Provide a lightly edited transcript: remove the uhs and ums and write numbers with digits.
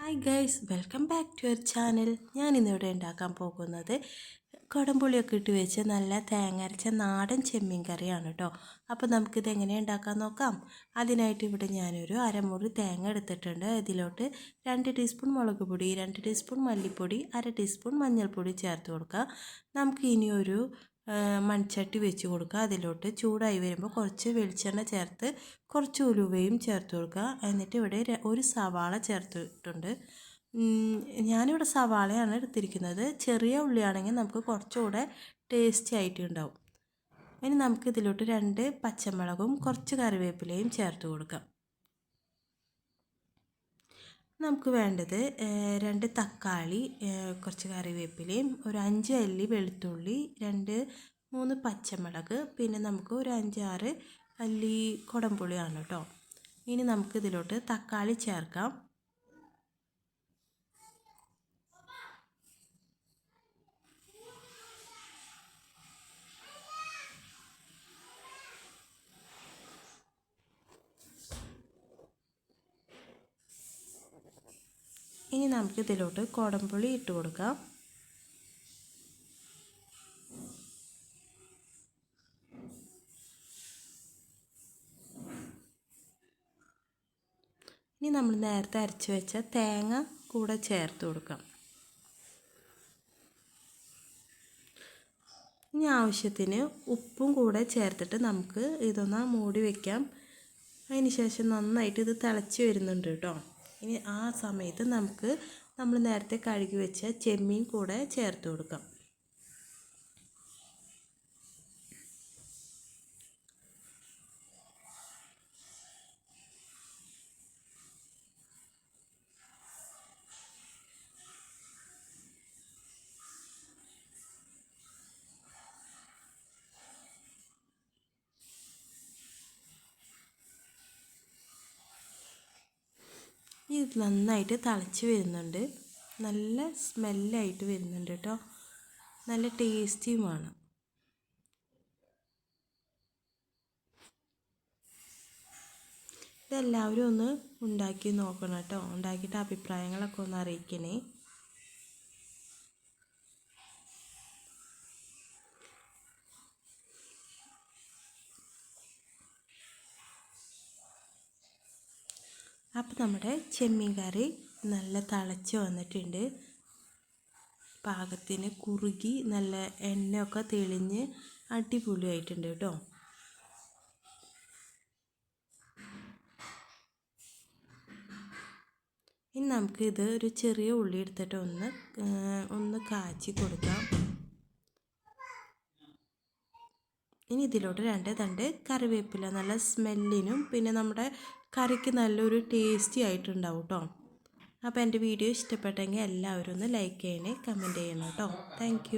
Hi guys, welcome back to your channel. ഞാൻ ഇന്നിവിടെ ഉണ്ടാക്കാൻ പോകുന്നത് കുടംപുളിയൊക്കെ ഇട്ട് വെച്ച് നല്ല തേങ്ങ അരച്ച നാടൻ ചെമ്മീൻ കറിയാണ് കേട്ടോ. അപ്പോൾ നമുക്കിത് എങ്ങനെ ഉണ്ടാക്കാൻ നോക്കാം. അതിനായിട്ട് ഇവിടെ ഞാനൊരു അരമുറി തേങ്ങ എടുത്തിട്ടുണ്ട്. ഇതിലോട്ട് 2 ടീസ്പൂൺ മുളക് പൊടി, 2 ടീസ്പൂൺ മല്ലിപ്പൊടി, 1/2 ടീസ്പൂൺ മഞ്ഞൾപ്പൊടി ചേർത്ത് കൊടുക്കുക. നമുക്ക് ഇനി ഒരു മൺചട്ടി വെച്ച് കൊടുക്കുക. അതിലോട്ട് ചൂടായി വരുമ്പോൾ കുറച്ച് വെളിച്ചെണ്ണ ചേർത്ത് കുറച്ച് ഉലുവയും ചേർത്ത് കൊടുക്കുക. എന്നിട്ട് ഇവിടെ ഒരു സവാള ചേർത്തിട്ടുണ്ട്. ഞാനിവിടെ സവാളയാണ് എടുത്തിരിക്കുന്നത്. ചെറിയ ഉള്ളിയാണെങ്കിൽ നമുക്ക് കുറച്ചുകൂടെ ടേസ്റ്റി ആയിട്ട് ഉണ്ടാവും. ഇനി നമുക്ക് ഇതിലോട്ട് 2 പച്ചമുളകും കുറച്ച് കറിവേപ്പിലയും ചേർത്ത് കൊടുക്കാം. നമുക്ക് വേണ്ടത് 2 തക്കാളി, കുറച്ച് കറിവേപ്പിലയും, ഒരു 5 അല്ലി വെളുത്തുള്ളി, 2-3 പച്ചമുളക്, പിന്നെ നമുക്ക് ഒരു 5-6 അല്ലി കുടംപുളിയാണ് കേട്ടോ. ഇനി നമുക്ക് ഇതിലോട്ട് തക്കാളി ചേർക്കാം. ഇനി നമുക്ക് ഇതിലോട്ട് കുടംപുളി ഇട്ട് കൊടുക്കാം. ഇനി നമ്മൾ നേരത്തെ അരച്ച് വെച്ച തേങ്ങ കൂടെ ചേർത്ത് കൊടുക്കാം. ഇനി ആവശ്യത്തിന് ഉപ്പും കൂടെ ചേർത്തിട്ട് നമുക്ക് ഇതൊന്ന് മൂടി വയ്ക്കാം. അതിന് ശേഷം നന്നായിട്ട് ഇത് തിളച്ച് വരുന്നുണ്ട് കേട്ടോ. ഇനി ആ സമയത്ത് നമുക്ക് നമ്മൾ നേരത്തെ കഴുകി വെച്ച ചെമ്മീൻ കൂടെ ചേർത്ത് കൊടുക്കാം. ഇത് നന്നായിട്ട് തിളച്ച് വരുന്നുണ്ട്. നല്ല സ്മെല്ലായിട്ട് വരുന്നുണ്ട് കേട്ടോ. നല്ല ടേസ്റ്റിയുമാണ്. ഇതെല്ലാവരും ഒന്ന് ഉണ്ടാക്കി നോക്കണം കേട്ടോ. ഉണ്ടാക്കിയിട്ട് അഭിപ്രായങ്ങളൊക്കെ ഒന്ന് അറിയിക്കണേ. അപ്പോൾ നമ്മുടെ ചെമ്മീൻ കറി നല്ല തിളച്ച് വന്നിട്ടുണ്ട്. പാകത്തിന് കുറുകി നല്ല എണ്ണയൊക്കെ തെളിഞ്ഞ് അടിപൊളിയായിട്ടുണ്ട് കേട്ടോ. ഇനി നമുക്ക് ഇത് ഒരു ചെറിയ ഉള്ളി എടുത്തിട്ട് ഒന്ന് കാച്ചി കൊടുക്കാം. ഇനി ഇതിലോട്ട് 2 തണ്ട് കറിവേപ്പില, നല്ല സ്മെല്ലിനും പിന്നെ നമ്മുടെ കറിക്ക് നല്ലൊരു ടേസ്റ്റി ആയിട്ടുണ്ടാവും കേട്ടോ. അപ്പോൾ എൻ്റെ വീഡിയോ ഇഷ്ടപ്പെട്ടെങ്കിൽ എല്ലാവരും ഒന്ന് ലൈക്ക് ചെയ്യണേ, കമൻറ്റ് ചെയ്യണം കേട്ടോ. താങ്ക്